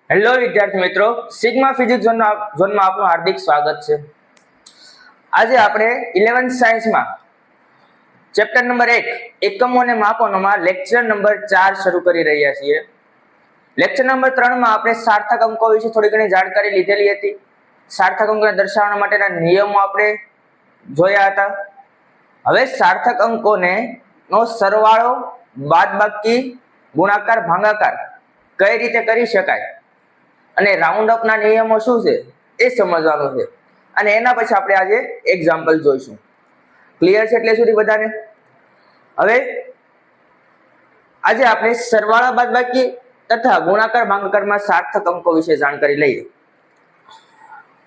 Hello વિદ્યાર્થી મિત્રો, sigma physics ઝોનમાં આપનું હાર્દિક સ્વાગત છે। આજે આપણે 11th સાયન્સમાં ચેપ્ટર નંબર 1 એકમો અને માપનોમાં લેક્ચર નંબર 4 શરૂ કરી રહ્યા છીએ। લેક્ચર નંબર 3 માં આપણે સાર્થક અંકો વિશે થોડી ઘણી જાણકારી લીધેલી હતી। સાર્થક અંકોને દર્શાવવા માટેના નિયમો આપણે જોયા હતા। હવે સાર્થક અંકોને નો સરવાળો, બાદબાકી, ગુણાકાર, ભાગાકાર કઈ રીતે કરી શકાય અને રાઉન્ડ અપ ના નિયમો શું છે એ સમજવાનું છે અને એના પછી આપણે આજે એક્ઝામ્પલ જોઈશું। ક્લિયર છે એટલે સુધી બધાને? હવે આજે આપણે સરવાળા, બાદબાકી તથા ગુણાકાર, ભાગાકારમાં સાર્થક અંકો વિશે જાણકારી લઈએ।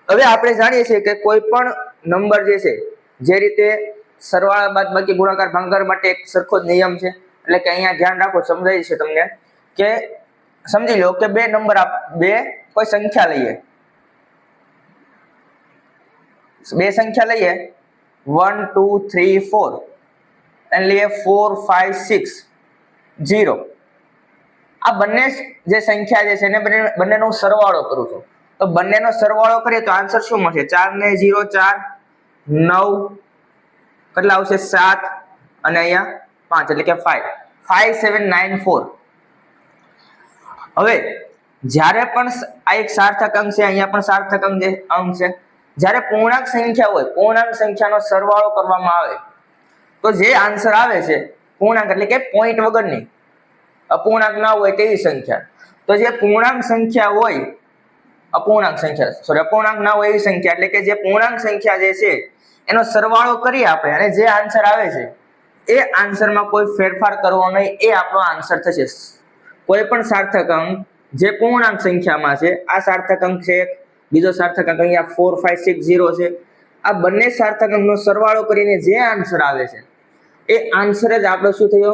હવે આપણે જાણીએ છીએ કે કોઈ પણ નંબર જે છે, જે રીતે સરવાળા, બાદબાકી, ગુણાકાર, ભાગાકાર માટે એક સરખો જ નિયમ છે। એટલે કે અહીંયા ધ્યાન રાખો, સમજાય છે તમને કે સમજી લો કે બે નંબર કોઈ સંખ્યા લઈએ, બે સંખ્યા લઈએ 1 2 3 4 અને લઈએ 4 5 6 0। આ બંને જે સંખ્યા જે છે એને બંનેનો સરવાળો કરું છું તો બંનેનો સરવાળો કરીએ તો આન્સર શું મળશે? 4 ને 0 4 9 કેટલા આવશે? 7 અને અહીંયા 5 એટલે કે 5 5 7 9 4। હવે જ્યારે પણ આ એક સાર્થક અંક છે, અહીંયા પણ સાર્થક અંક છે, જ્યારે પૂર્ણાંક સંખ્યા હોય, પૂર્ણાંક સંખ્યાનો સરવાળો કરવામાં આવે તો જે આન્સર આવે છે પૂર્ણાંક એટલે કે પોઈન્ટ વગરની, અપૂર્ણાંક ના હોય તેવી સંખ્યા, તો જે પૂર્ણાંક સંખ્યા હોય, અપૂર્ણાંક ના હોય એવી સંખ્યા એટલે કે જે પૂર્ણાંક સંખ્યા જે છે એનો સરવાળો કરીએ આપણે અને જે આન્સર આવે છે એ આન્સરમાં કોઈ ફેરફાર કરવો નહીં, એ આપણો આન્સર થશે। કોઈ પણ સાર્થક અંક જે પૂર્ણાંક સંખ્યામાં છે, આ સાર્થક અંક છે, બીજો સાર્થક અંક અહીંયા 4 5 6 0 છે, આ બંને સાર્થક અંકનો સરવાળો કરીને જે આન્સર આવે છે એ આન્સર જ આપણો શું થયો?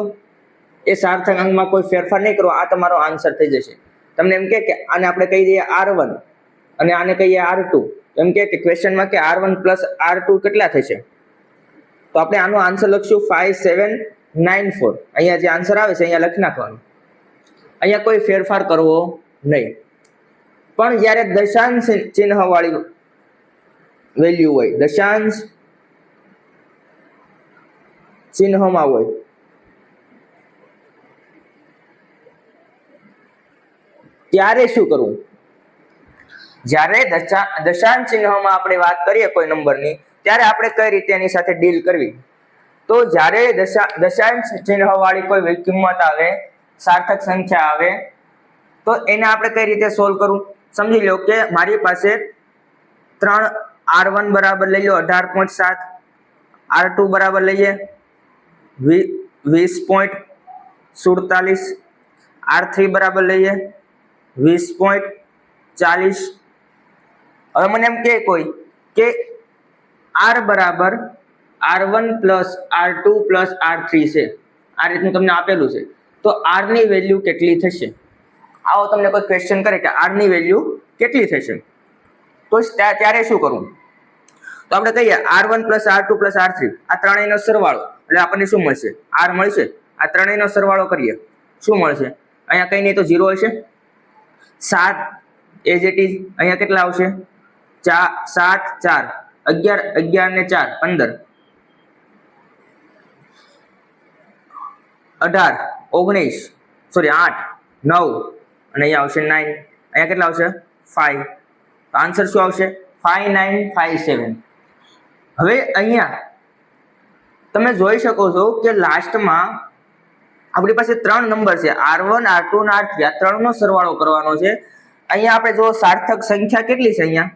એ સાર્થક અંકમાં કોઈ ફેરફાર નહીં કરવો, આ તમારો આન્સર થઈ જશે। તમને એમ કે આને આપણે કહી દઈએ R1 અને આને કહીએ R2, એમ કે ક્વેશ્ચનમાં કે R1 + R2 કેટલા થશે? તો આપણે આનો આન્સર લખશું 5 7 9 4। અહીંયા જે આન્સર આવે છે અહીંયા લખી નાખવાનું, અહીંયા કોઈ ફેરફાર કરવો નહીં। પણ જ્યારે દશાંશ ચિહ્ન વાળી વેલ્યુ હોય, દશાંશ ચિહ્નમાં હોય ત્યારે શું કરવું? જ્યારે દશાંશ ચિહ્નમાં આપણે વાત કરીએ કોઈ નંબરની, ત્યારે આપણે કઈ રીતે એની સાથે ડીલ કરવી? તો જ્યારે દશાંશ ચિહ્ન વાળી કોઈ કિંમત આવે, સાર્થક સંખ્યા આવે, તો એને આપણે કઈ રીતે સોલ્વ કરવું? સમજી લો કે મારી પાસે 3 R1 બરાબર લઈ લો 18.7, R2 બરાબર લઈએ 20.47, R3 બરાબર લઈએ 20.40। હવે મને એમ કે કોઈ કે R બરાબર R1 + R2 + R3 છે, આ રીતનું તમને આપેલું છે, તો R ની વેલ્યુ કેટલી થશે? આવો તમને કોઈ ક્વેશ્ચન કરે કે R ની વેલ્યુ કેટલી થશે, તો ત્યારે શું કરવું? તો આપણે કહીએ R1 + R2 + R3, આ ત્રણેયનો સરવાળો એટલે આપણને શું મળશે? R મળશે। આ ત્રણેયનો સરવાળો કરીએ શું મળશે? અહીંયા કઈ નહીં તો 0 હશે, 7 એઝ ઇટ ઇઝ, અહીંયા કેટલા આવશે? 7 4 11 11 ને 4 15 18 19 સોરી 8 9 અને અહીંયા આવશે 9, અહીંયા કેટલા આવશે? 5। આન્સર શું આવશે? 5957। હવે અહીંયા તમે જોઈ શકો છો કે લાસ્ટમાં આપણી પાસે 3 નંબર છે, R1 R2 અને R3, આ ત્રણનો સરવાળો કરવાનો છે। અહીંયા આપણે જો સાર્થક સંખ્યા કેટલી છે? અહીંયા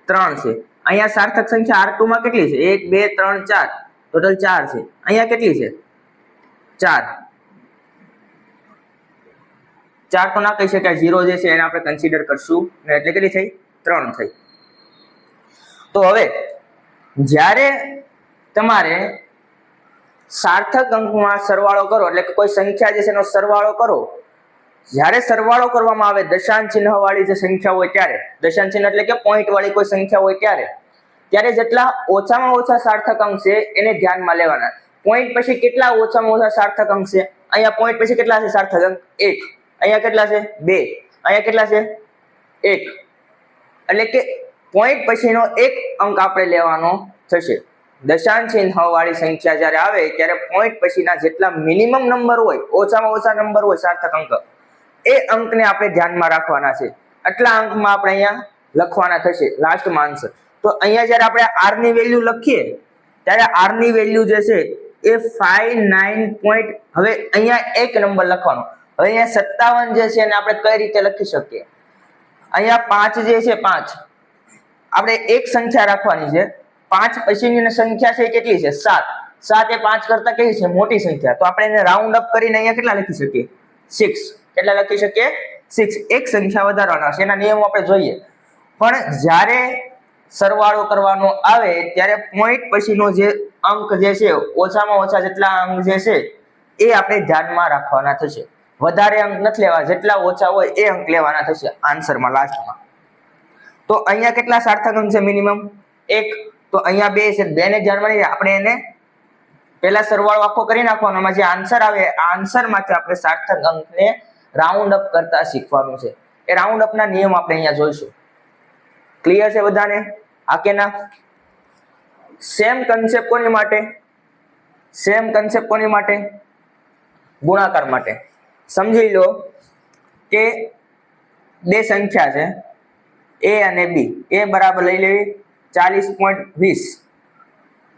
3 છે। અહીંયા સાર્થક સંખ્યા R2 માં કેટલી છે? 1 2 3 4, ટોટલ 4 છે। અહીંયા કેટલી છે? 4 તો ના કહી શકાય, 0 જે છે એને આપણે કન્સિડર કરશું એટલે કેટલી થઈ? 3 થઈ। તો હવે જ્યારે તમારે સાર્થક અંકમાં સરવાળો કરો એટલે કે કોઈ સંખ્યા જે છે એનો સરવાળો કરો, જ્યારે સરવાળો કરવામાં આવે દશાંશ ચિહ્ન વાળી જે સંખ્યા હોય ત્યારે, દશાંશ ચિહ્ન એટલે કે પોઈન્ટ વાળી કોઈ સંખ્યા હોય ત્યારે જેટલા ઓછામાં ઓછા સાર્થક અંક છે એને ધ્યાનમાં લેવાના। પોઈન્ટ પછી કેટલા ઓછામાં ઓછા સાર્થક અંક છે? અહીંયા પોઈન્ટ પછી કેટલા છે સાર્થક અંક? 1, અહીંયા કેટલા છે? 2, અહીંયા કેટલા છે? 1 એટલે કે પોઈન્ટ પછીનો એક અંક આપણે લેવાનો થશે. દશાંશ ચિહ્ન વાળી સંખ્યા જ્યારે આવે ત્યારે પોઈન્ટ પછીના જેટલા મિનિમમ નંબર હોય, ઓછામાં ઓછા નંબર હોય સાર્થક અંક, એ અંકને આપણે ધ્યાનમાં રાખવાના છે. આટલા અંકમાં આપણે અહીંયા લખવાના થશે લાસ્ટમાં આન્સર. તો અહીંયા જ્યારે આપણે r ની વેલ્યુ લખીએ ત્યારે r ની વેલ્યુ જે છે એ 59. હવે અહીંયા એક નંબર લખવાનો. હવે અહીંયા 57 જે છે એને આપણે કઈ રીતે લખી શકીએ? અહીંયા 5 જે છે 5 આપણે એક સંખ્યા રાખવાની છે. 5 પછીની સંખ્યા છે કેટલી છે? 7. 7 એ 5 કરતા કેવી છે? મોટી સંખ્યા. તો આપણે એને રાઉન્ડ અપ કરીને અહીંયા કેટલા લખી શકીએ? 6. કેટલા લખી શકીએ? 6. એક સંખ્યા વધારવાના છે. એના નિયમો આપણે જોઈએ. પણ જ્યારે સરવાળો કરવાનો આવે ત્યારે પોઈન્ટ પછીનો જે અંક જે છે, ઓછામાં ઓછા જેટલા અંક જે છે એ આપણે ધ્યાનમાં રાખવાના થશે. વધારે અંક નથી લેવા, જેટલા ઓછા હોય એ અંક લેવાના થશે આન્સરમાં લાસ્ટમાં. તો અહીંયા કેટલા સાર્થક અંક છે? મિનિમમ 1. તો અહીંયા 2 છે, 2 ને ધ્યાનમાં લઈએ. આપણે એને પહેલા સરવાળો આખો કરી નાખવાનો. એમાં જે આન્સર આવે આ આન્સરમાંથી આપણે સાર્થક અંકને રાઉન્ડ અપ કરતા શીખવાનું છે. એ રાઉન્ડ અપના નિયમ આપણે અહીંયા જોઈશું. ક્લિયર છે બધાને? આ કે ના? સેમ કન્સેપ્ટ કોની માટે? સેમ કન્સેપ્ટ કોની માટે? ગુણાકાર માટે. સમજી લો કે બે સંખ્યા છે a અને b. a બરાબર લઈ લેવી 40.20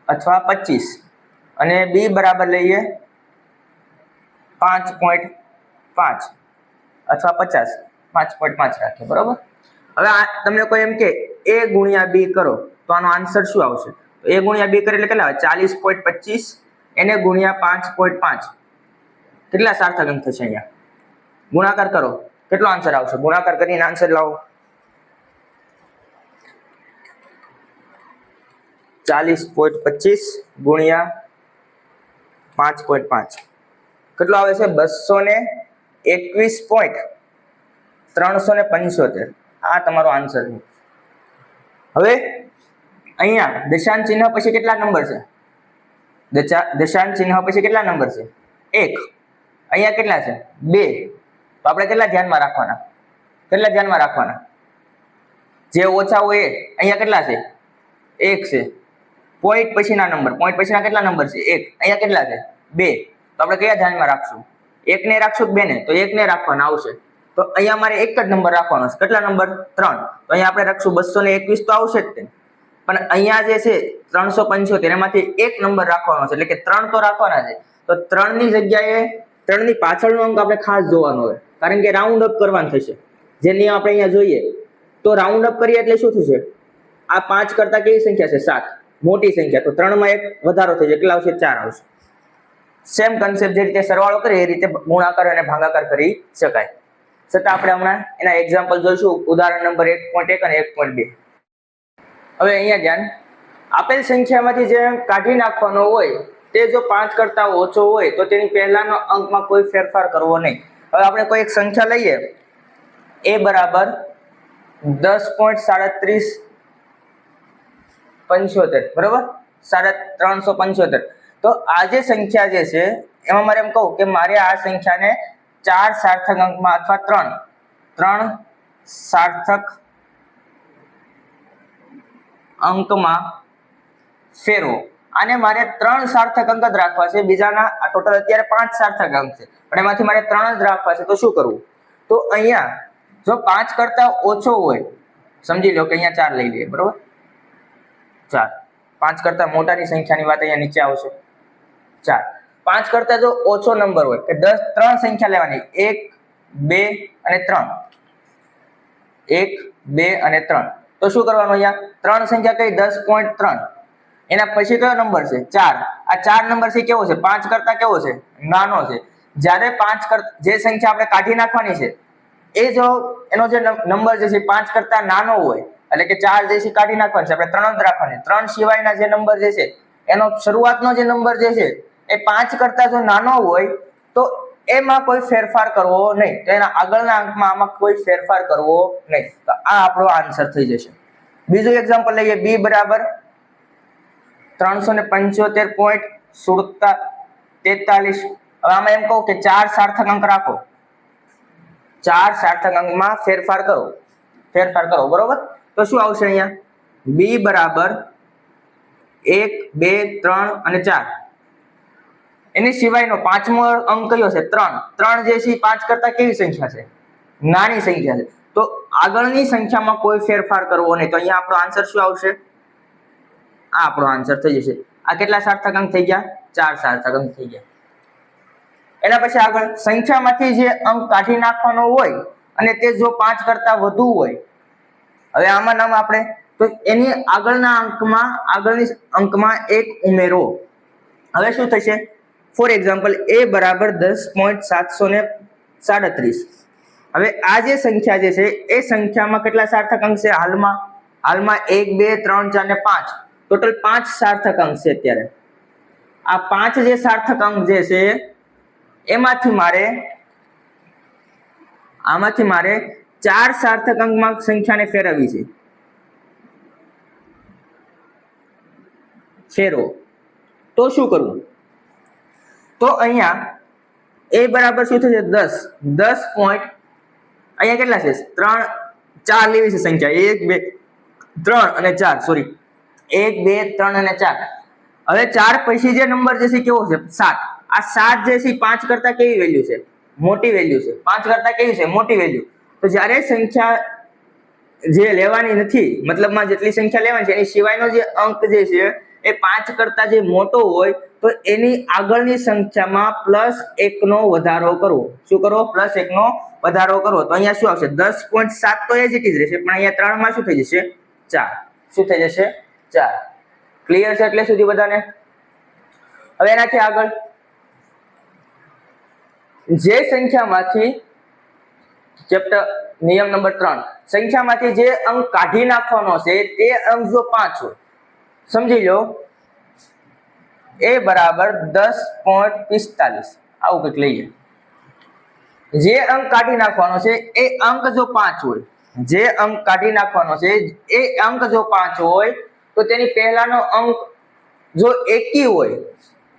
અથવા 25 અને b બરાબર લઈએ 5.5 અથવા 50. 5.5 રાખીએ, બરોબર. હવે તમને કોઈ એમ કે a ગુણ્યા b કરો તો આનો આન્સર શું આવશે? તો a ગુણ્યા b કરે એટલે કેટલા આવે? 40.25 એને ગુણ્યા 5.5. કેટલા સાર્થક અંક થશે? અહીંયા ગુણાકાર કરો, કેટલો આન્સર આવશે? ગુણાકાર કરીને આન્સર લાવો. 40.25 ગુણ્યા 5.5 કેટલો આવે છે? 221.375. આ તમારો આન્સર છે. હવે અહીંયા દશાંશ ચિહ્ન પછી કેટલા નંબર છે? દશાંશ ચિહ્ન પછી કેટલા નંબર છે? 1. અહીંયા કેટલા છે? 2. તો આપણે કેટલા ધ્યાનમાં રાખવાના? કેટલા ધ્યાનમાં રાખવાના? જે ઓછા હોય એ. અહીંયા કેટલા છે? 1 છે. પોઈન્ટ પછીના નંબર, પોઈન્ટ પછીના કેટલા નંબર છે? 1. અહીંયા કેટલા છે? 2. તો આપણે કયા ધ્યાનમાં રાખશું? 1 ને રાખશું કે 2 ને? તો 1 ને રાખવાના આવશે. તો અહીંયા મારે એક જ નંબર રાખવાનો છે. કેટલા નંબર? 3. તો અહીંયા આપણે રાખશું 221 તો આવશે જ તે. પણ અહીંયા જે છે 375 એમાંથી એક નંબર રાખવાનો છે, એટલે કે 3 તો રાખવાના છે. તો 3 ની જગ્યાએ 3 ની પાછળનો અંક આપણે ખાસ જોવાનો હોય, કારણ કે રાઉન્ડ અપ કરવાનું થશે. જે નિયમ આપણે અહીંયા જોઈએ તો રાઉન્ડ અપ કરીએ એટલે શું થશે? આ 5 કરતા કેવી સંખ્યા છે? 7. મોટી સંખ્યા. તો 3 માં એક વધારો થઈ જાય, કેટલા આવશે? 4 આવશે. સેમ કન્સેપ્ટ જે રીતે સરવાળો કરીએ એ રીતે ગુણાકાર અને ભાગાકાર કરી શકાય. છતાં આપણે હમણાં એના એક્ઝામ્પલ જોઈશું. ઉદાહરણ નંબર 1.1 અને 1.2. હવે અહીંયા ધ્યાન, આપેલ સંખ્યામાંથી જે કાઢી નાખવાનો હોય તે જો 5 કરતા ઓછો હોય તો તેની પહેલાનો અંકમાં કોઈ ફેરફાર કરવો નહીં. હવે આપણે કોઈ એક સંખ્યા લઈએ, a બરાબર 10.3775, બરોબર? 375. તો આ જે સંખ્યા જે છે એમાં મારે એમ કહું કે મારે આ સંખ્યાને 4 સાર્થક અંકમાં અથવા 3 સાર્થક અંકમાં ફેરવો. આને મારે 3 સાર્થક અંક જ રાખવા છે. બીજાના આ ટોટલ અત્યારે 5 સાર્થક અંક છે, પણ એમાંથી મારે 3 જ રાખવા છે. તો શું કરવું? તો અહીંયા જો 5 કરતા ઓછો હોય, સમજી લો કે અહીંયા 4 લઈ લઈએ, બરોબર? 4. 5 કરતા મોટાની સંખ્યાની વાત અહીંયા નીચે આવશે. 4. 5 કરતા જો ઓછો નંબર હોય કે 3 સંખ્યા લેવાની, 1, 2 અને 3. 1, 2 અને 3. તો શું કરવાનું? અહીંયા 3 સંખ્યા કઈ? 10.3. એના પછી કયો નંબર છે? 4. આ 4 નંબર છે કેવો છે? 5 કરતા કેવો છે? નાનો છે. જ્યારે 5 કરતા જે સંખ્યા આપણે કાઢી નાખવાની છે એ જો એનો જે નંબર જે છે 5 કરતા નાનો હોય, એટલે કે 4 જે છે કાઢી નાખવાનો છે, આપણે 3 જ રાખવાની. 3 સિવાયના જે નંબર જે છે એનો શરૂઆતનો જે નંબર જે છે એ 5 કરતા જો નાનો હોય તો એમાં કોઈ ફેરફાર કરવો નહીં. તો એના આગળના અંકમાં આમાં કોઈ ફેરફાર કરવો નહીં. તો આ આપણો આન્સર થઈ જશે. બીજું એક્ઝામ્પલ લઈએ, b બરાબર 375.43. હવે આમાં એમ કહું કે 4 સાર્થક અંક રાખો, 4 સાર્થક અંકમાં ફેરફાર કરો. ફેરફાર કરો, બરોબર? તો શું આવશે અહીંયા? b બરાબર 1 2 3 અને 4. એની સિવાયનો પાંચમો અંક કયો છે? 3. 3 જે છે 5 કરતા કેવી સંખ્યા છે? નાની સંખ્યા છે. તો આગળની સંખ્યામાં કોઈ ફેરફાર કરવો નહીં. તો અહીંયા આપણો આન્સર શું આવશે? આ આપણો આન્સર થઈ જશે. આ કેટલા સાર્થક અંક થઈ ગયા? 4 સાર્થક અંક થઈ ગયા. એના પછી આગળ સંખ્યામાંથી જે અંક કાઢી નાખવાનો હોય અને તે જો 5 કરતા વધુ હોય, હવે આમાં નામ આપણે તો એની આગળની અંકમાં 1 ઉમેરો. હવે શું થશે? ફોર એક્ઝામ્પલ a બરાબર 10.737. હવે આ જે સંખ્યા જે છે એ સંખ્યામાં કેટલા સાર્થક અંક છે? હાલમાં 1 2 3 4 ને 5, ટોટલ 5 સાર્થક અંક છે. અત્યારે આ 5 જે સાર્થક અંક જે છે એમાંથી મારે 4 સાર્થક અંકમાં સંખ્યાને ફેરવવી છે. ફેરવો તો શું કરવું? તો અહીંયા a બરાબર શું થશે? 10 પોઈન્ટ, અહીંયા કેટલા છે? 3 4 લેવી છે સંખ્યા, 1 2 3 અને 4, સોરી 1 2 3 અને 4. હવે 4 પછી જે નંબર જે છે કેવો છે? 7. આ 7 જે છે 5 કરતા કેવી વેલ્યુ છે? મોટી વેલ્યુ છે. 5 કરતા કેવી છે? મોટી વેલ્યુ. તો જ્યારે સંખ્યા જે લેવાની નથી, મતલબમાં જેટલી સંખ્યા લેવાની છે એની સિવાયનો જે અંક જે છે એ 5 કરતા જે મોટો હોય તો એની આગળની સંખ્યામાં +1 નો વધારો કરવો. શું કરવો? +1 નો વધારો કરવો. તો અહીંયા શું આવશે? 10.7 તો એ જ રહેશે, પણ અહીંયા 3 માં શું થઈ જશે? 4. શું થઈ જશે? 4. ક્લિયર છે એટલે સુધી બધાને? હવે એનાથી આગળ જે સંખ્યામાંથી ચેપ્ટર નિયમ નંબર 3, સંખ્યામાંથી જે અંક કાઢી નાખવાનો છે તે અંક જો 5 હોય, સમજી લો a બરાબર 10.45, આવું કંઈક લઈએ. જે અંક કાઢી નાખવાનો છે એ અંક જો 5 હોય, જે અંક કાઢી નાખવાનો છે એ અંક જો 5 હોય તો તેની પહેલાનો અંક જો એકી હોય,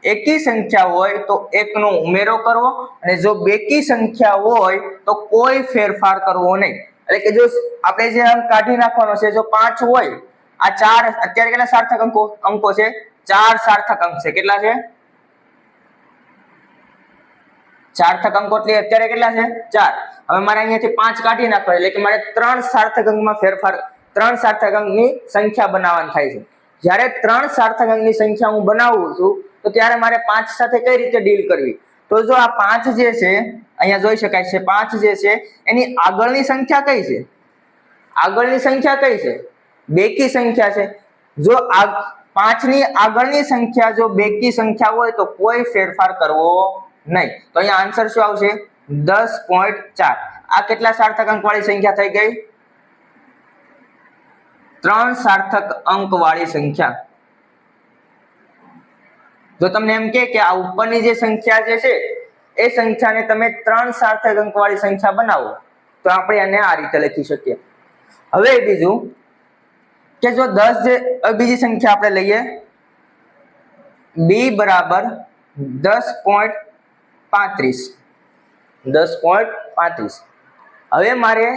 એકી સંખ્યા હોય તો 1 નો ઉમેરો કરવો, અને જો બેકી સંખ્યા હોય તો કોઈ ફેરફાર કરવો નહીં. એટલે કે જો આપણે જે અંક કાઢી નાખવાનો છે જો 5 હોય, આ 4 અત્યારે કેટલા સાર્થક અંકો છે? 4 સાર્થક અંક છે. કેટલા છે? સાર્થક અંકો એટલે અત્યારે કેટલા છે? 4. હવે મારે અહીંયાથી 5 કાઢી નાખવા એટલે કે મારે 3 સાર્થક અંકમાં ફેરફાર, 3 સાર્થક અંકની સંખ્યા બનાવવાની થાય છે. જ્યારે 3 સાર્થક અંકની સંખ્યા હું બનાવું છું તો ત્યારે મારે 5 સાથે કઈ રીતે ડીલ કરવી? તો જો આ 5 જે છે અહીંયા જોઈ શકાય છે, 5 જે છે એની આગળની સંખ્યા કઈ છે? આગળની સંખ્યા કઈ છે? બેકી સંખ્યા છે. જો 5 ની આગળની સંખ્યા જો બેકી સંખ્યા હોય તો કોઈ ફેરફાર કરવો નહીં. તો અહીંયા આન્સર શું આવશે? 10.4. આ કેટલા સાર્થક અંક વાળી સંખ્યા થઈ ગઈ? 3 સાર્થક અંક વાળી સંખ્યા. જો તમને એમ કે આ ઉપરની જે સંખ્યા જે છે એ સંખ્યાને તમે 3 સાર્થક અંક વાળી સંખ્યા બનાવો તો આપણે આને આ રીતે લખી શકીએ. હવે બીજું કે જો 10 જે બીજી સંખ્યા આપણે લઈએ, b બરાબર 10.35. હવે મારે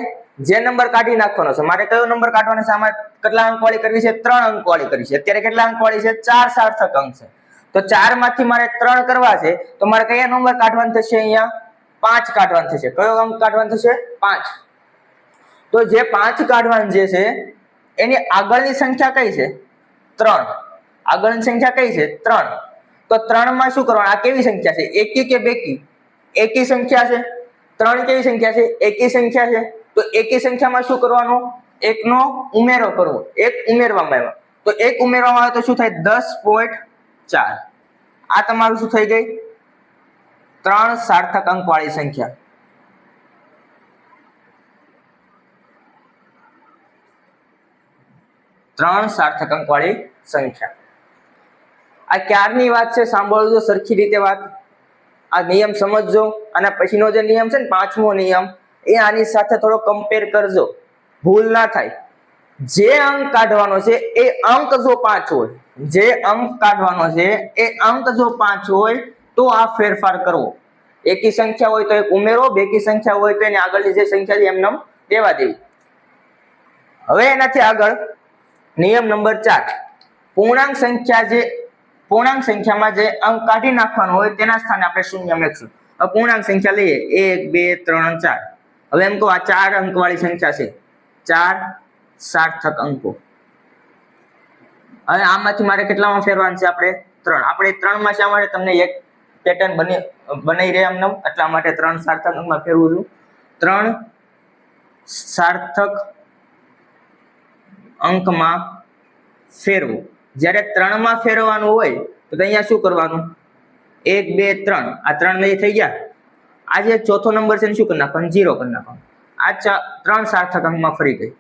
જે નંબર કાઢી નાખવાનો છે, મારે કયો નંબર કાઢવાનો છે? આમાં કેટલા અંક વાળી કરવી છે? 3 અંક વાળી કરવી છે. અત્યારે કેટલા અંક વાળી છે? 4 સાર્થક અંક છે. તો 4 માંથી મારે 3 કરવા છે તો મારે કયા નંબર કાઢવાનું થશે? અહીંયા 5 કાઢવાનું થશે. કયો અંક કાઢવાનું થશે? 5. તો જે 5 કાઢવાનું જે છે એની આગળની સંખ્યા કઈ છે? 3. આગળની સંખ્યા કઈ છે? 3. તો 3 માં શું કરવાનું? આ કેવી સંખ્યા છે? એકી કે બેકી? એકી સંખ્યા છે. 3 કેવી સંખ્યા છે? એકી સંખ્યા છે. તો એકી સંખ્યામાં શું કરવાનું? 1 નો ઉમેરો કરવો. 1 ઉમેરવામાં આવ્યો તો 1 ઉમેરવામાં આવે તો શું થાય? 10.4. આ તમારું શું થઈ ગઈ? 3 સાર્થક અંક વાળી સંખ્યા. ત્રણ સાર્થક અંક વાળી સંખ્યા. આ ક્યારની વાત છે, સાંભળજો સરખી રીતે વાત. આ નિયમ સમજજો. અને પછીનો જે નિયમ છે ને 5મો નિયમ, એ આની સાથે થોડો કમ્પેર કરજો, ભૂલ ના થાય. જે અંક કાઢવાનો છે એ અંક જો 5 હોય, જે અંક કાઢવાનો છે એ અંક જો 5 હોય તો આ ફેરફાર કરવો. એકી સંખ્યા હોય તો 1 ઉમેરો, બેકી સંખ્યા હોય તો એની આગળની જે સંખ્યા છે એમને દેવા દેવી. હવે એનાથી આગળ નિયમ નંબર 4, પૂર્ણાંક સંખ્યામાં જે અંક કાઢી નાખવાનો હોય તેના સ્થાને આપણે શૂન્ય લખશું. હવે પૂર્ણાંક સંખ્યા લઈએ 1 2 3 4. હવે એમ કહો આ 4 અંક વાળી સંખ્યા છે, 4 સાર્થક અંકો. હવે આમાંથી મારે કેટલામાં ફેરવાનું છે? આપણે 3. આપણે 3 માં શા માટે તમને એક પેટર્ન બનાવી રહે એમ એટલા માટે 3 સાર્થક અંકમાં ફેરવું છું. 3 સાર્થક અંકમાં ફેરવું. જ્યારે 3 માં ફેરવવાનું હોય તો અહીંયા શું કરવાનું? 1 2 3 આ 3 નહીં થઈ ગયા. આ જે ચોથો નંબર છે એને શું કરી નાખવાનું? 0 કરી નાખવાનું. આ 3 સાર્થક અંકમાં ફરી ગઈ.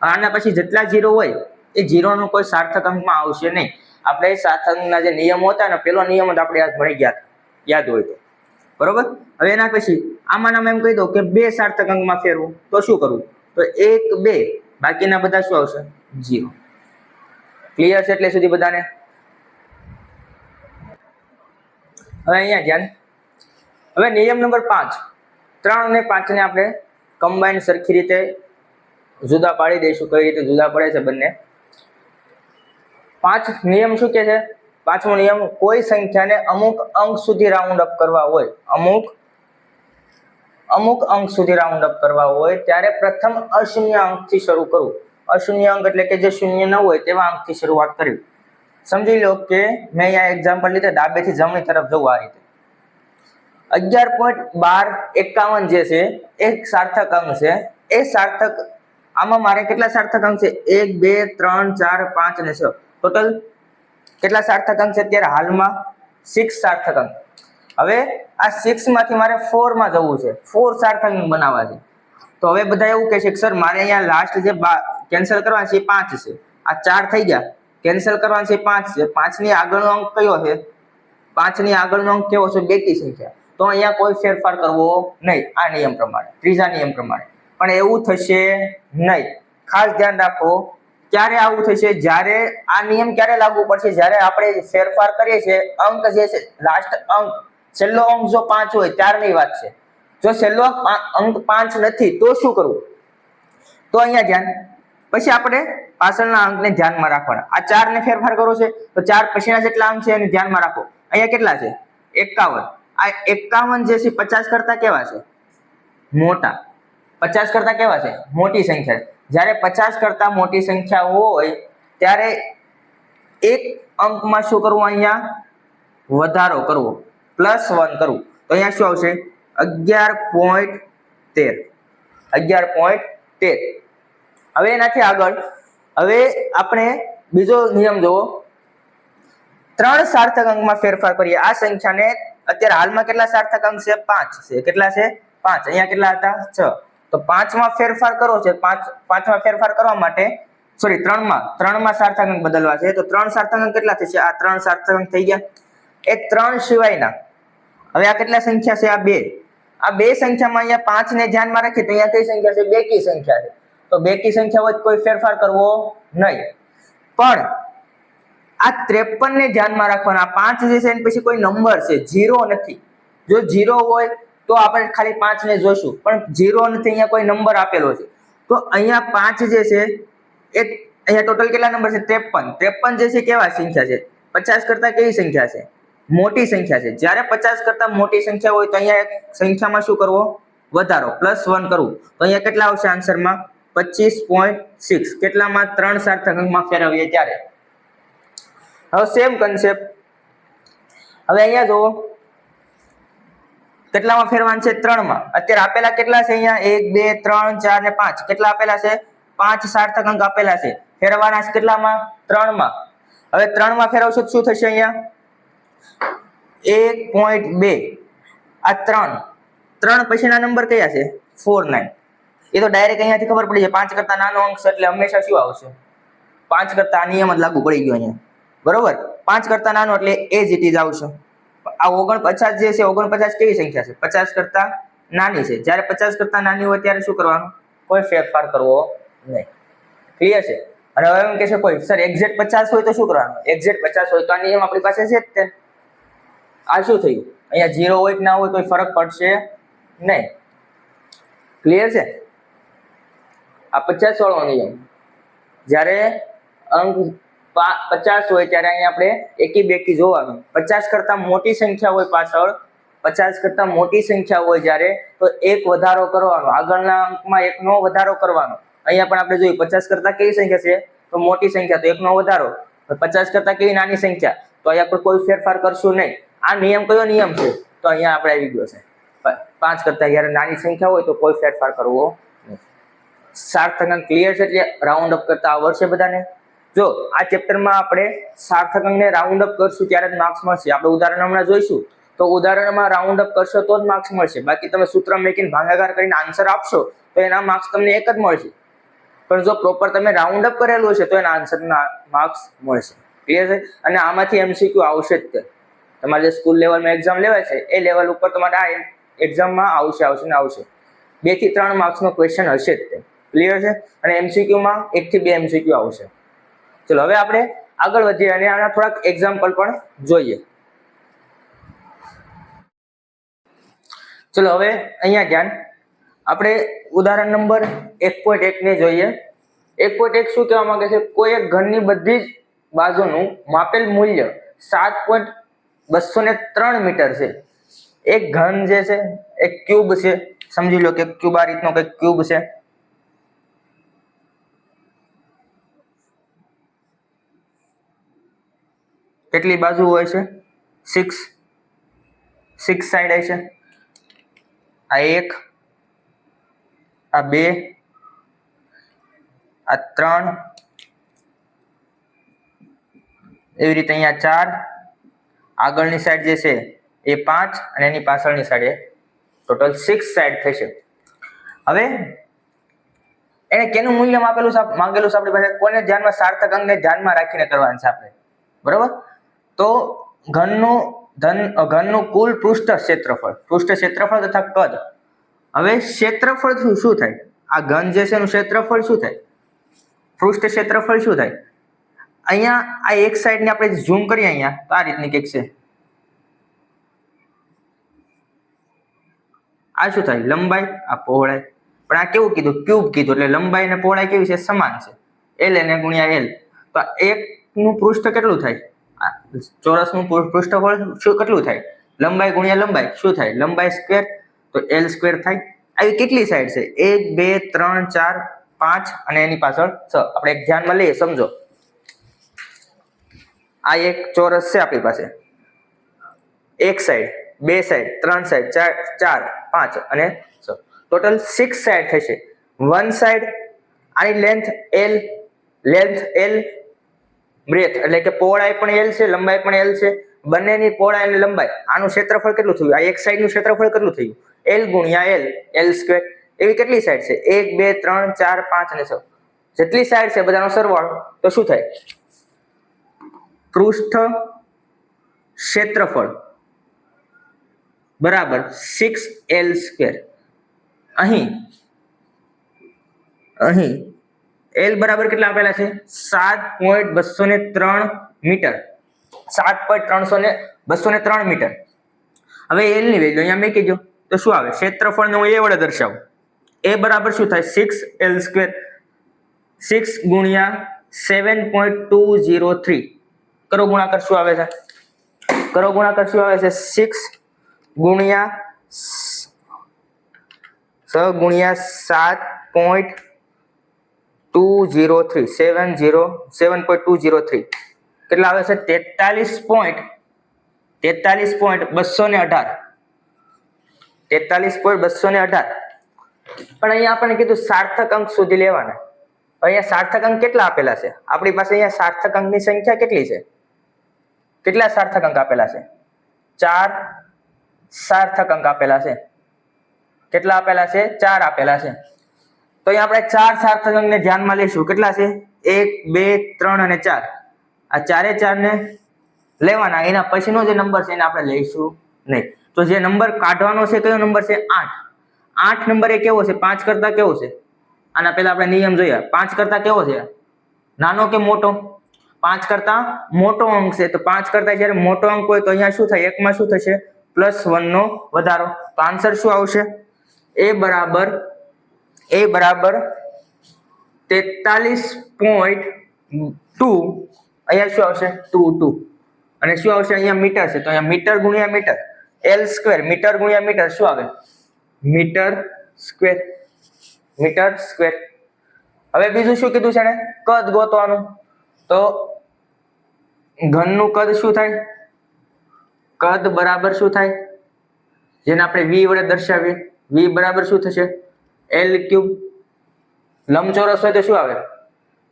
આના પછી જેટલા 0 હોય એ 0 નો કોઈ સાર્થક અંકમાં આવશે નહીં. આપણે સાર્થક અંકના જે નિયમો હતા ને, પેલો નિયમ જ આપણે યાદ મળી ગયા, યાદ હોય તો બરોબર. હવે એના પછી આમાં એમ કહી દઉં કે 2 સાર્થક અંકમાં ફેરવું તો શું કરવું? તો 1 2, બાકીના બધા શું આવશે? 0. ક્લિયર છે એટલે સુધી બધાને? હવે અહીંયા ધ્યાન. હવે નિયમ નંબર 5, 3 અને 5 ને આપણે કમ્બાઈન સરખી રીતે જુદા પાડી દઈશું. કઈ રીતે જુદા પડે છે બંને? 5 નિયમ શું કહે છે? 5મો નિયમ, કોઈ સંખ્યાને અમુક અંક સુધી રાઉન્ડ અપ કરવા હોય, અમુક અંક સુધી રાઉન્ડ અપ કરવા હોય ત્યારે પ્રથમ અશૂન્ય અંકથી શરૂ કરવું. અશૂન્ય અંક એટલે કે જે શૂન્ય ન હોય તેવા અંકથી શરૂઆત કરવી. સમજી લો કે મેં અહીંયા એક્ઝામ્પલ લીધે ડાબેથી જમણી તરફ જવું. આ રીતે 11.1251 જે છે એક સાર્થક અંક છે. એ સાર્થક આમાં મારે કેટલા સાર્થક અંક છે? 1 2 3 4 5 અને 6. ટોટલ કેટલા સાર્થક અંક છે અત્યારે હાલમાં? 6 સાર્થક અંક. હવે આ 6 માંથી મારે 4 માં જવું છે. 4 સાર્થક અંક બનાવવા છે. તો હવે બધા એવું કહે છે કે સર મારે અહીંયા લાસ્ટ જે કેન્સલ કરવાનું છે 5 છે. આ 4 થઈ ગયા, કેન્સલ કરવાનું છે 5 છે. 5 ની આગળનો અંક કયો છે? 5 ની આગળનો અંક કેવો છે? બેકી સંખ્યા. તો અહીંયા કોઈ ફેરફાર કરવો નહીં આ નિયમ પ્રમાણે, ત્રીજા નિયમ પ્રમાણે. પણ એવું થશે નહીં. ખાસ ધ્યાન રાખો, ક્યારે આવું થશે? જ્યારે આ નિયમ ક્યારે લાગુ પડશે? જ્યારે આપણે ફેરફાર કરીએ છીએ અંક જે છે, લાસ્ટ અંક છેલ્લો અંક જો 5 હોય ત્યારની વાત છે. જો છેલ્લો અંક 5 નથી તો શું કરવું? તો અહીંયા ધ્યાન. પછી આપણે પાછળના અંકને ધ્યાનમાં રાખવાના. આ 4 ને ફેરફાર કરવો છે તો 4 પછીના જેટલા અંક છે એને ધ્યાનમાં રાખો. અહીંયા કેટલા છે? 51. આ 51 જે છે 50 કરતા કેવા છે? મોટા. 50 કરતા કેવા છે? મોટી સંખ્યા. જ્યારે 50 કરતા મોટી સંખ્યા હોય ત્યારે એક અંકમાં શું કરવું? અહીંયા વધારો કરવો, +1 કરવું. તો અહીંયા શું આવશે? 11.13. 11.13. હવે એનાથી આગળ હવે આપણે બીજો નિયમ જોવો. 3 સાર્થક અંકમાં ફેરફાર કરીએ. આ સંખ્યાને અત્યારે હાલમાં કેટલા સાર્થક અંક છે? 5 છે. કેટલા છે? 5. અહીંયા કેટલા હતા? 6. તો 5 માં ફેરફાર કરવો છે. 5 માં ફેરફાર કરવા માટે 3 માં સાર્થક અંક બદલવા છે. તો 3 સાર્થક અંક કેટલા થશે? આ 3 સાર્થક અંક થઈ ગયા. એ 3 સિવાયના હવે આ કેટલા સંખ્યા છે? આ 2. આ 2 સંખ્યામાં અહીંયા 5 ને ધ્યાનમાં રાખીએ તો અહીંયા કઈ સંખ્યા છે? બેકી સંખ્યા છે. તો બેકી સંખ્યા હોય કોઈ ફેરફાર કરવો નહીં. પણ આ 53 ને ધ્યાનમાં રાખવાના. 5 જે છે એની પછી કોઈ નંબર છે, 0 નથી. જો 0 હોય તો આપણે ખાલી 5 ને જોશું, પણ 0 નથી, અહીંયા કોઈ નંબર આપેલો છે. તો અહીંયા 5 જે છે એ અહીંયા ટોટલ કેટલા નંબર છે? 53. 53 જે છે કેવા સંખ્યા છે? 50 કરતા કેવી સંખ્યા છે? મોટી સંખ્યા છે. જ્યારે 50 કરતા મોટી સંખ્યા હોય તો અહીંયા એક સંખ્યામાં શું કરવો? વધારો, +1 કરવું. તો અહીંયા કેટલા આવશે આન્સરમાં? 25.6. કેટલામાં? 3 સાર્થક અંકમાં ફેરવીએ ત્યારે. હવે સેમ કન્સેપ્ટ હવે અહીંયા જુઓ, કેટલામાં ફેરવાનું છે? 3 માં. અત્યારે આપેલા કેટલા છે? અહીંયા 1 2 3 4 ને 5. કેટલા આપેલા છે? 5 સાર્થક અંક આપેલા છે. ફેરવાના છે કેટલામાં? 3 માં. હવે 3 માં ફેરવશો તો શું થશે? અહીંયા 1.2. આ 3 પછીના નંબર કયા છે? 4 9. એ તો ડાયરેક્ટ અહીંયાથી ખબર પડી જાય 5 કરતા નાનો અંક છે એટલે હંમેશા શું આવશે? 5 કરતા આ નિયમ જ લાગુ પડી ગયો અહીંયા, બરોબર. 5 કરતા નાનો એટલે એ જ ઇટ ઇઝ આવશે. આ 49 જે છે 49 કેવી સંખ્યા છે? 50 કરતા નાની છે. જ્યારે 50 કરતા નાની હોય ત્યારે શું કરવાનું? કોઈ ફેરફાર કરવો નહીં. ક્લિયર છે? અને હવે એમ કહેશે કોઈ સર એક્ઝેક્ટ 50 હોય તો શું કરવાનું? એક્ઝેક્ટ 50 હોય તો આ નિયમ આપણી પાસે છે જ તે. આ શું થયું? અહીંયા 0 હોય કે ના હોય કોઈ ફરક પડશે નહીં. ક્લિયર છે? આ 50 વાળો નિયમ. જ્યારે અંક 50 હોય ત્યારે અહીંયા આપણે એકી બેકી જોવાનું. 50 કરતા મોટી સંખ્યા હોય પાછળ, 50 કરતા મોટી સંખ્યા હોય જ્યારે, તો એક વધારો કરવાનો, આગળના અંકમાં એકનો વધારો કરવાનો. અહીંયા પણ આપણે જોયું 50 કરતા કેવી સંખ્યા છે, તો મોટી સંખ્યા, તો એકનો વધારો. 50 કરતા કેવી નાની સંખ્યા, તો અહીંયા આપણે કોઈ ફેરફાર કરશું નહીં. આ નિયમ કયો નિયમ છે, તો અહીંયા આપણે આવી ગયો છે 5 કરતા જ્યારે નાની સંખ્યા હોય તો કોઈ ફેરફાર કરવો નહીં. સાર્થક અંક ક્લિયર છે, એટલે રાઉન્ડ અપ કરતા આવડશે બધાને. જો આ ચેપ્ટરમાં આપણે સાર્થક અંકને રાઉન્ડ અપ કરશું ત્યારે જ માર્ક્સ મળશે. આપણે ઉદાહરણ હમણાં જોઈશું, તો ઉદાહરણમાં રાઉન્ડ અપ કરશો તો જ માર્ક્સ મળશે. બાકી તમે સૂત્ર મેકીને ભાગાકાર કરીને આન્સર આપશો તો એના માર્ક્સ તમને એક જ મળશે. પણ જો પ્રોપર તમે રાઉન્ડ અપ કરેલું હશે તો એના આન્સરના માર્ક્સ મળશે. ક્લિયર છે? અને આમાંથી MCQ આવશે જ તે. તમારે જે સ્કૂલ લેવલમાં એક્ઝામ લેવાય છે એ લેવલ ઉપર તમારે આ એક્ઝામમાં આવશે ને આવશે. 2 થી 3 માર્ક્સનો ક્વેશ્ચન હશે જ તે. ક્લિયર છે? અને MCQમાં 1 થી 2 MCQ આવશે. ચલો હવે આપણે આગળ વધીએ અને આના થોડાક એક્ઝામ્પલ પણ જોઈએ. ચલો હવે અહીંયા ધ્યાન, આપણે ઉદાહરણ નંબર 1.1 ને જોઈએ. 1.1 શું કહેવા માંગે છે? કોઈ એક ઘનની બધી જ બાજુનું માપેલ મૂલ્ય 7.203 મીટર છે. એક ઘન જે છે એક ક્યુબ છે, સમજી લો કે ક્યુબ આ રીતનો કંઈક ક્યુબ છે. કેટલી બાજુ હોય છે? 6 સાઈડ હોય છે. આ 1, આ 2, આ 3, એવી રીતે અહીંયા 4, આગળની સાઈડ જે છે એ 5 અને એની પાછળની સાઈડ એ ટોટલ 6 સાઈડ થશે. હવે એને કેનું મૂલ્ય માંગેલું છે આપણી પાસે? કોને ધ્યાનમાં? સાર્થક અંકને ધ્યાનમાં રાખીને કરવાનું છે આપણે, બરાબર? તો ઘનનું કુલ પૃષ્ઠ ક્ષેત્રફળ તથા કદ. હવે ક્ષેત્રફળ શું થાય? આ ઘન જે છે એનું ક્ષેત્રફળ શું થાય? પૃષ્ઠ ક્ષેત્રફળ શું થાય? અહીંયા આ એક સાઈડ ને આપણે ઝૂમ કરીએ અહીંયા તો આ રીતની કંઈક છે. આ શું થાય? લંબાઈ, આ પહોળાઈ. પણ આ કેવું કીધું? ક્યુબ કીધું, એટલે લંબાઈ અને પહોળાઈ કેવી છે? સમાન છે. L અને ગુણ્યા L. તો એકનું પૃષ્ઠ કેટલું થાય? ચોરસનું પૃષ્ઠફળ શું કેટલું થાય? લંબાઈ ગુણ્યા લંબાઈ શું થાય? લંબાઈ સ્ક્વેર, તો L સ્ક્વેર થાય. આવી કેટલી સાઈડ છે? 1 2 3 4 5 અને એની પાછળ 6. આપણે એક ધ્યાનમાં લઈએ, સમજો. આ એક ચોરસ છે આપણી પાસે. એક સાઈડ, 2 સાઈડ, 3 સાઈડ, 4 5 અને 6, ટોટલ 6 સાઈડ થશે. વન સાઈડ આની લેન્થ L, બ્રેથ એટલે કે પહોળાઈ પણ L છે, લંબાઈ પણ L છે. બંનેની પહોળાઈ અને લંબાઈ, આનું ક્ષેત્રફળ કેટલું થયું? આ એક સાઈડનું ક્ષેત્રફળ કેટલું થયું? L ગુણ્યા L સ્ક્વેર. એવી કેટલી સાઈડ છે? 1 2 3 4 5 અને 6. જેટલી સાઈડ છે બધાનો સરવાળો, તો શું થાય? પૃષ્ઠ ક્ષેત્રફળ બરાબર 6L સ્ક્વેર. અહીં L બરાબર કેટલા આપેલા છે? 7.203 મીટર. 7.203 મીટર. હવે L ની વેલ્યુ અહીંયા મૂકી દો તો શું આવે? ક્ષેત્રફળને હું A વડે દર્શાવું. A બરાબર શું થાય? 6L square. 6 ગુણ્યા 7.203. કરો ગુણાકાર, શું આવે છે? 6 ગુણ્યા 7.203 7.203 કેટલા આવે છે? 43.218. 43.218. પણ અહીંયા આપણને કીધું સાર્થક અંક શોધી લેવાના. અહીંયા સાર્થક અંક કેટલા આપેલા છે આપણી પાસે? અહીંયા સાર્થક અંકની સંખ્યા કેટલી છે? કેટલા સાર્થક અંક આપેલા છે? 4 સાર્થક અંક આપેલા છે. કેટલા આપેલા છે? 4 આપેલા છે. તો અહીંયા આપણે 4 સાર્થક અંકને ધ્યાનમાં લઈશું. કેટલા છે? 1 2 3 અને 4. આ 4 ને લેવાના. એના પછીનો જે નંબર છે એને આપણે લઈશું નહીં. તો જે નંબર કાઢવાનો છે કયો નંબર છે? 8. 8 નંબર એ કેવો છે? 5 કરતા કેવો છે? આના પહેલા આપણે નિયમ જોયા. 5 કરતા કેવો છે? નાનો કે મોટો? 5 કરતા મોટો અંક છે. તો 5 કરતા જ્યારે મોટો અંક હોય તો અહીંયા શું થાય? એકમાં શું થશે? +1 નો વધારો. તો આન્સર શું આવશે? A બરાબર 43.2 અહીંયા શું આવશે 2 અને શું આવશે અહીંયા મીટર છે તો અહીંયા મીટર ગુણ્યા મીટર L સ્ક્વેર મીટર ગુણ્યા મીટર શું આવે મીટર સ્ક્વેર હવે બીજું શું કીધું છે ને કદ ગોતવાનું તો ઘનનું કદ શું થાય કદ બરાબર શું થાય જેને આપણે v વડે દર્શાવીએ v બરાબર શું થશે L ક્યુબ લંબચોરસ હોય તો શું આવે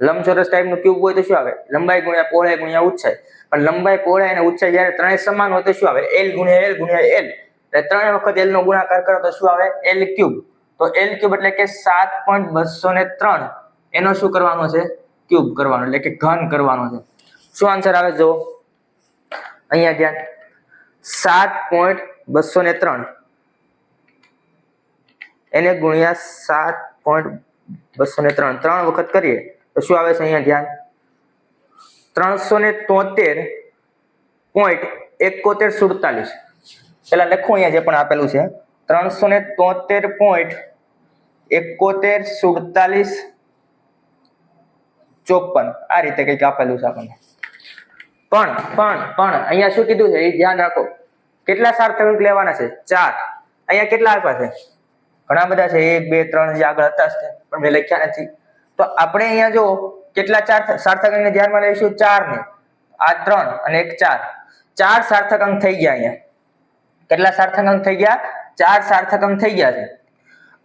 લંબચોરસ ટાઈપનું ક્યુબ હોય તો શું આવે લંબાઈ ગુણ્યા પહોળાઈ ગુણ્યા ઊંચાઈ પણ લંબાઈ પહોળાઈ અને ઊંચાઈ જ્યારે ત્રણેય સમાન હોય તો શું આવે L ગુણ્યા L ગુણ્યા L એટલે ત્રણેય વખત L નો ગુણાકાર કરો તો શું આવે L ક્યુબ તો L ક્યુબ એટલે કે 7.203 એનો શું કરવાનો છે ક્યુબ કરવાનો એટલે કે ઘન કરવાનો છે શું આન્સર આવે જો અહીંયા ધ્યાન 7.203 એને ગુણ્યા 7.203 ત્રણ વખત કરીએ તો શું આવે છે અહીંયા ધ્યાન 373.7147 પેલા લખો અહીંયા જે પણ આપેલું છે 373.7147 54 આ રીતે કંઈક આપેલું છે આપણને પણ અહીંયા શું કીધું છે એ ધ્યાન રાખો કેટલા સાર્થક લેવાના છે 4 અહીંયા કેટલા આપ્યા છે ઘણા બધા છે 1 2 3 જે આગળ હતા છે પણ મેં લખ્યા નથી તો આપણે અહીંયા જો કેટલા ચાર સાર્થક અંકને ધ્યાનમાં લઈશું 4 ને આ 3 અને એક 4 સાર્થક અંક થઈ ગયા અહીંયા કેટલા સાર્થક અંક થઈ ગયા 4 સાર્થક અંક થઈ ગયા છે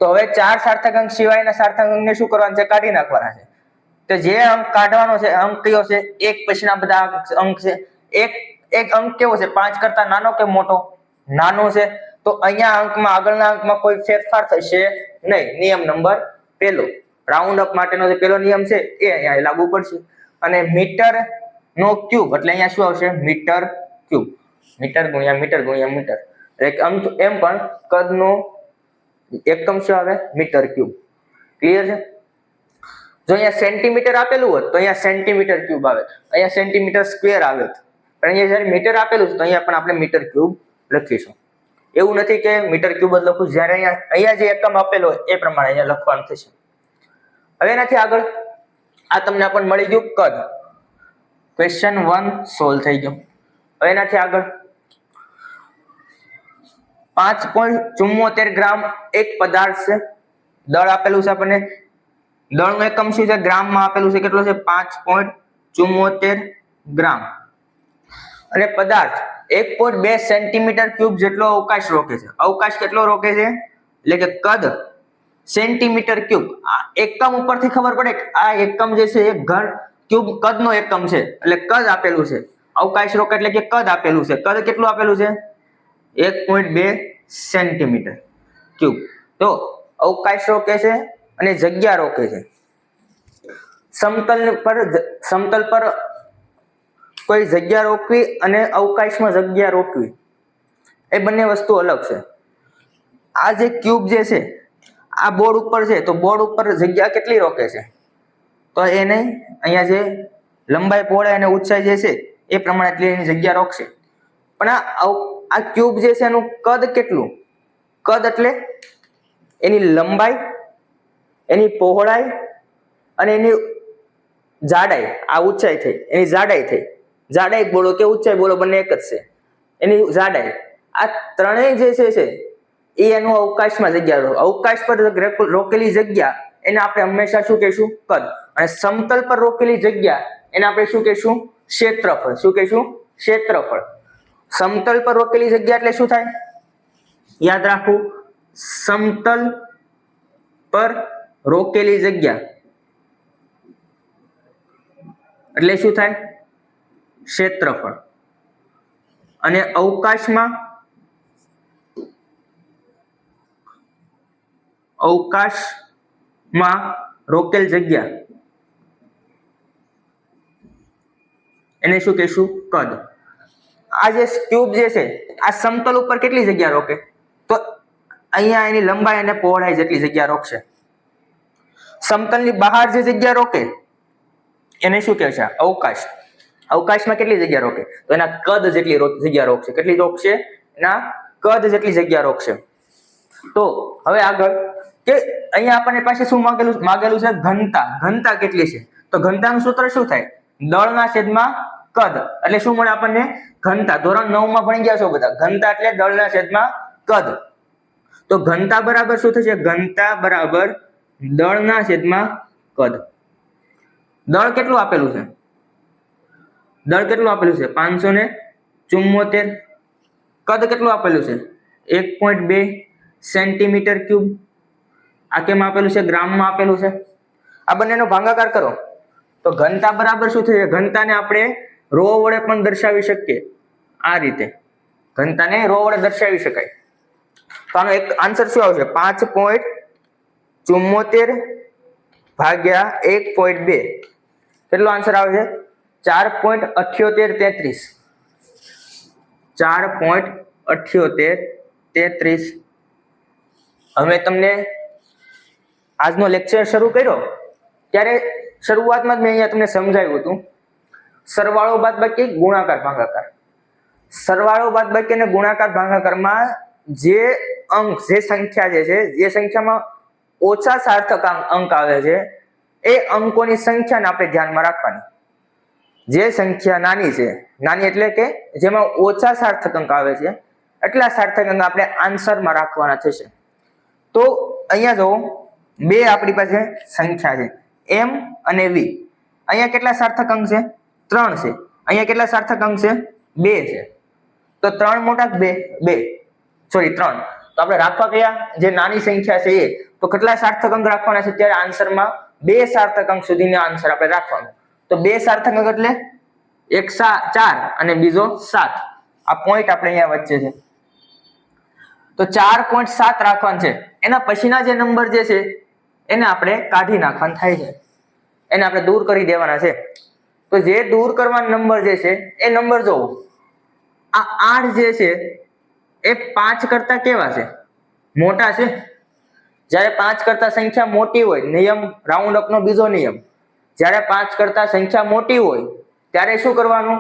તો હવે 4 સાર્થક અંક સિવાયના સાર્થક અંકને શું કરવાનું છે કાઢી નાખવાના છે તો જે અંક કાઢવાનો છે અંક કયો છે એક પછીના બધા અંક છે એક અંક કેવો છે 5 કરતા નાનો કે મોટો નાનો છે તો અહીંયા અંકમાં આગળના અંકમાં કોઈ ફેરફાર થશે નહીં નિયમ નંબર પહેલો રાઉન્ડ અપ માટેનો જે પહેલો નિયમ છે એ અહીંયા લાગુ પડશે અને મીટર નો ક્યુબ એટલે અહીંયા શું આવશે મીટર ક્યુબ મીટર ગુણ્યા મીટર એમ પણ કદનો એકમ શું આવે મીટર ક્યુબ ક્લિયર છે જો અહીંયા સેન્ટીમીટર આપેલું હોત તો અહીંયા સેન્ટીમીટર ક્યુબ આવે અહીંયા સેન્ટીમીટર સ્ક્વેર આવે પણ અહીંયા જ્યારે મીટર આપેલું છે તો અહીંયા પણ આપણે મીટર ક્યુબ લખીશું એવું નથી કે મીટર ક્યુબ જ લખું જ્યારે અહીંયા જે એકમ આપેલો હોય એ પ્રમાણે અહીંયા લખવાનું થશે હવે એનાથી આગળ આ તમને આપણને મળી ગયું કદ ક્વેશ્ચન 1 સોલ્વ થઈ ગયો હવે એનાથી આગળ 5.74 ગ્રામ એક પદાર્થ છે દળ આપેલું છે આપણને દળનું એકમ શું છે ગ્રામમાં આપેલું છે કેટલો છે 5.74 ગ્રામ અને પદાર્થ 1.2 સેન્ટીમીટર ક્યુબ જેટલો અવકાશ રોકે છે અવકાશ કેટલો રોકે છે એટલે કે કદ સેન્ટીમીટર ક્યુબ આ એકમ ઉપરથી ખબર પડે કે આ એકમ જે છે એ ઘન ક્યુબ કદનો એકમ છે એટલે કદ આપેલું છે અવકાશ રોકે એટલે કે કદ આપેલું છે કદ કેટલું આપેલું છે 1.2 સેન્ટીમીટર ક્યુબ તો અવકાશ રોકે છે અને જગ્યા રોકે છે સમતલ પર કોઈ જગ્યા રોકવી અને અવકાશમાં જગ્યા રોકવી એ બંને વસ્તુ અલગ છે આ જે ક્યુબ જે છે આ બોર્ડ ઉપર છે તો બોર્ડ ઉપર જગ્યા કેટલી રોકે છે તો એને અહીંયા જે લંબાઈ પહોળાઈ અને ઊંચાઈ જે છે એ પ્રમાણે એટલી એની જગ્યા રોકશે પણ આ ક્યુબ જે છે એનું કદ કેટલું કદ એટલે એની લંબાઈ એની પહોળાઈ અને એની જાડાઈ આ ઊંચાઈ થઈ એની જાડાઈ બોલો કે ઊંચાઈ બોલો બંને એક જ છે એની જાડાઈ આ ત્રણેય જે છે એ એનું અવકાશમાં જગ્યા અવકાશ પર રોકેલી જગ્યા એને આપણે હંમેશા શું કહીશું કદ અને સમતલ પર રોકેલી જગ્યા એને આપણે શું કહીશું ક્ષેત્રફળ શું કહીશું ક્ષેત્રફળ સમતલ પર રોકેલી જગ્યા એટલે શું થાય યાદ રાખવું સમતલ પર રોકેલી જગ્યા એટલે શું થાય ક્ષેત્રફળ અને અવકાશમાં રોકેલ જગ્યા એને શું કહીશું કદ આ જે ક્યુબ જે છે આ સમતલ ઉપર કેટલી જગ્યા રોકે તો અહીંયા એની લંબાઈ અને પહોળાઈ જેટલી જગ્યા રોકશે સમતલની બહાર જે જગ્યા રોકે એને શું કહે છે અવકાશ અવકાશમાં કેટલી જગ્યા રોકે તો એના કદ જેટલી જગ્યા રોકશે કેટલી રોકશે એના કદ જેટલી જગ્યા રોકશે તો હવે આગળ કે અહીંયા આપણને પાસે શું માગેલું છે ઘનતા. ઘનતા કેટલી છે? તો ઘનતાનું સૂત્ર શું થાય? દળના છેદમાં કદ. એટલે શું મળે આપણને? ઘનતા. ધોરણ 9 માં ભણી ગયા છો બધા. ઘનતા એટલે દળના છેદમાં કદ. તો ઘનતા બરાબર શું થશે? ઘનતા બરાબર દળના છેદમાં કદ. દળ કેટલું આપેલું છે? દળ કેટલું આપેલું છે? 574. કદ કેટલું આપેલું છે? 1.2 સેન્ટીમીટર ક્યુબ. આ કેમ આપેલું છે? ગ્રામમાં આપેલું છે. આ બંનેનો ભાગાકાર કરો તો ઘનતા બરાબર શું થશે? ઘનતાને આપણે રો વડે પણ દર્શાવી શકીએ. આ રીતે ઘનતાને રો વડે દર્શાવી શકાય. તો આનો એક આન્સર શું આવશે? 5.74 ભાગ્યા 1.2. કેટલો આન્સર આવે છે? 4.7833. 4.7833. હવે તમને આજનો લેક્ચર શરૂ કર્યો ત્યારે શરૂઆતમાં જ મેં અહીંયા તમને સમજાવ્યું હતું સરવાળો બાદબાકી ગુણાકાર ભાગાકાર. સરવાળો બાદબાકી અને ગુણાકાર ભાગાકારમાં જે અંક જે સંખ્યા જે છે જે સંખ્યામાં ઓછા સાર્થક અંક આવે છે એ અંકોની સંખ્યાને આપણે ધ્યાનમાં રાખવાની. જે સંખ્યા નાની છે, નાની એટલે કે જેમાં ઓછા સાર્થક અંક આવે છે એટલા સાર્થક અંક આપણે આન્સરમાં રાખવાના થશે. તો અહીંયા જો બે આપણી પાસે સંખ્યા છે m અને v. અહીંયા કેટલા સાર્થક અંક છે? 3 છે. અહીંયા કેટલા સાર્થક અંક છે? 2 છે. તો 3 મોટા 2 સોરી 3. તો આપણે રાખવા કયા? જે નાની સંખ્યા છે એ. તો કેટલા સાર્થક અંક રાખવાના છે? ત્યારે આન્સરમાં 2 સાર્થક અંક સુધીનો આન્સર આપણે રાખવાનો. તો 2 સાર્થક અંક એટલે એક 4 અને બીજો 7. આ પોઈન્ટ આપણે અહીંયા વચ્ચે છે. તો 4.7 રાખવાનું છે. એના પછીના જે નંબર જે છે એને આપણે કાઢી નાખવાનું થાય છે. એને આપણે દૂર કરી દેવાના છે. તો જે દૂર કરવાનો નંબર જે છે એ નંબર જોવો. આ 8 જે છે એ 5 કરતા કેવા છે? મોટા છે. જ્યારે 5 કરતા સંખ્યા મોટી હોય, નિયમ રાઉન્ડ અપ નો બીજો નિયમ, જ્યારે 5 કરતા સંખ્યા મોટી હોય ત્યારે શું કરવાનું?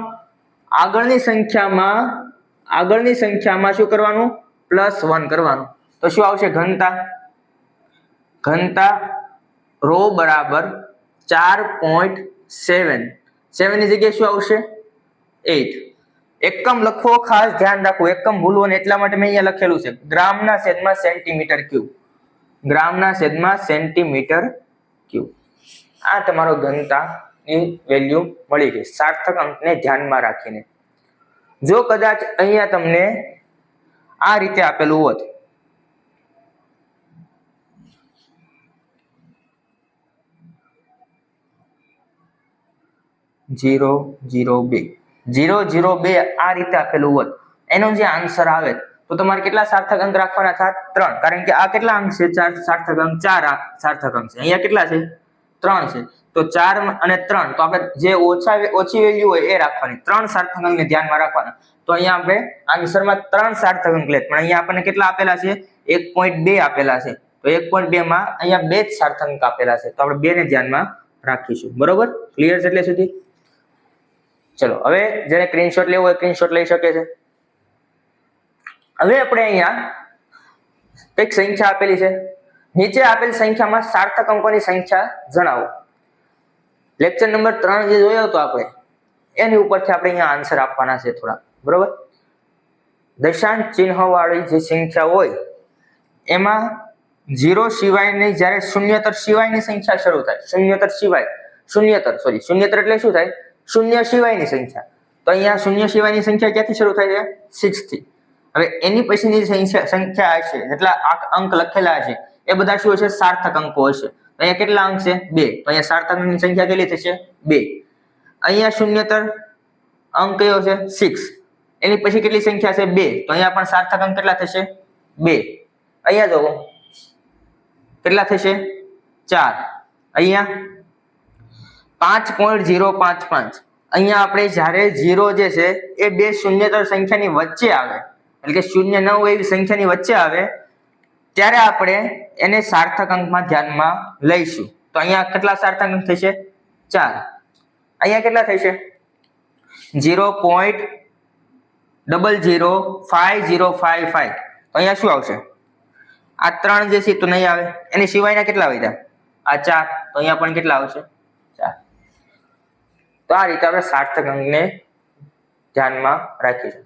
આગળની સંખ્યામાં શું કરવાનું? +1 કરવાનું. તો શું આવશે? ઘનતા. ઘનતા રો બરાબર 4.7. 7 ની જગ્યાએ શું આવશે? 8. એકમ લખવો ખાસ ધ્યાન રાખવું. એકમ ભૂલવો ને એટલા માટે મેં અહીંયા લખેલું છે ગ્રામના છેદમાં સેન્ટીમીટર ક્યુબ. ગ્રામના છેદમાં સેન્ટીમીટર ક્યુબ. આ તમારો ઘનતાની વેલ્યુ મળી ગઈ સાર્થક અંકને ધ્યાનમાં રાખીને. જો કદાચ અહીંયા તમને આ રીતે આપેલું હોત, ઝીરો ઝીરો બે આ રીતે આપેલું હોત, એનો જે આન્સર આવે તો તમારે કેટલા સાર્થક અંક રાખવાના થાય? 3. કારણ કે આ કેટલા અંક છે? 4 સાર્થક અંક. 4 સાર્થક અંક છે. અહીંયા કેટલા છે? 3 છે. તો 4 અને 3. તો આપણે જે ઓછી વેલ્યુ હોય એ રાખવાની. 3 સાર્થક અંકને ધ્યાનમાં રાખવાના. તો અહીંયા આપણે આન્સરમાં 3 સાર્થક અંક લે, પણ અહીંયા આપણને કેટલા આપેલા છે? 1.2 આપેલા છે. તો 1.2 માં અહીંયા 2 જ સાર્થક અંક આપેલા છે. તો આપણે 2 ને ધ્યાનમાં રાખીશું. બરોબર? ક્લિયર છે એટલે સુધી? ચલો હવે જેને સ્ક્રીનશોટ લેવો હોય સ્ક્રીનશોટ લઈ શકે છે. હવે આપણે અહીંયા એક સંખ્યા આપેલી છે. નીચે આપેલ સંખ્યામાં સાર્થક અંકોની સંખ્યા જણાવો. લેક્ચર નંબર 3 જે જોયો હતો આપણે એની ઉપરથી આપણે અહીંયા આન્સર આપવાના છે થોડા. બરોબર? દશાંશ ચિહ્ન વાળી જે સંખ્યા હોય એમાં 0 સિવાયની જ્યારે શૂન્યતર સિવાયની સંખ્યા શરૂ થાય, શૂન્યતર એટલે શું થાય? શૂન્ય સિવાયની સંખ્યા. તો અહીંયા શૂન્ય સિવાયની સંખ્યા ક્યાંથી શરૂ થાય છે? 6 થી. હવે એની પછીની સંખ્યા હશે જેટલા અંક લખેલા હશે એ બધા શું હશે? સાર્થક અંકો હશે. અહીંયા કેટલા અંક છે? 2. તો અહીંયા સાર્થક અંકની સંખ્યા કેટલી થશે? 2. અહીંયા શૂન્યતર અંક કયો છે? 6. એની પછી કેટલી સંખ્યા છે? 2. તો અહીંયા પણ સાર્થક અંક કેટલા થશે? 2. અહીંયા જુઓ કેટલા થશે? 4. અહીંયા 5.055. અહીંયા આપણે જ્યારે 0 જે છે એ બે શૂન્યતર સંખ્યાની વચ્ચે આવે, એટલે કે 0 ન હોય એવી સંખ્યાની વચ્ચે આવે ત્યારે આપણે એને સાર્થક અંકમાં ધ્યાનમાં લઈશું. તો અહીંયા કેટલા સાર્થક અંક થશે? 4. અહીંયા કેટલા થશે? 0.005055. તો અહીંયા શું આવશે? આ 3 જે છે તો નહીં આવે, એની સિવાયના કેટલા વધ્યા? આ 4, તો અહીંયા પણ કેટલા આવશે? 4. તો આ રીતે આપણે સાર્થક અંકને ધ્યાનમાં રાખીશું.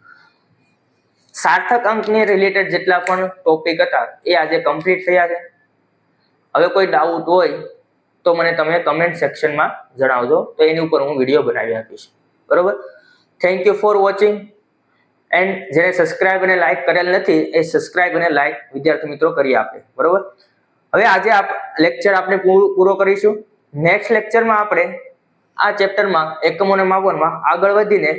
સાર્થક અંકને રિલેટેડ જેટલા પણ ટોપિક હતા એ આજે કમ્પ્લીટ થયા છે. હવે કોઈ ડાઉટ હોય તો મને તમે કમેન્ટ સેક્શનમાં જણાવજો, તો એની ઉપર હું વિડીયો બનાવી આપીશ. બરોબર. Thank you for watching. And જેને સબસ્ક્રાઇબ અને લાઇક કરેલ નથી એ સબસ્ક્રાઇબ અને લાઇક વિદ્યાર્થી મિત્રો કરી આપે. બરોબર. હવે આજે લેક્ચર આપણે પૂરો કરીશું. નેક્સ્ટ લેક્ચરમાં આપણે આ ચેપ્ટરમાં એકમોને માપનમાં આગળ વધીને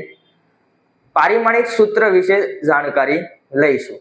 પારિમાણિક સૂત્ર વિશે જાણકારી લઈશું.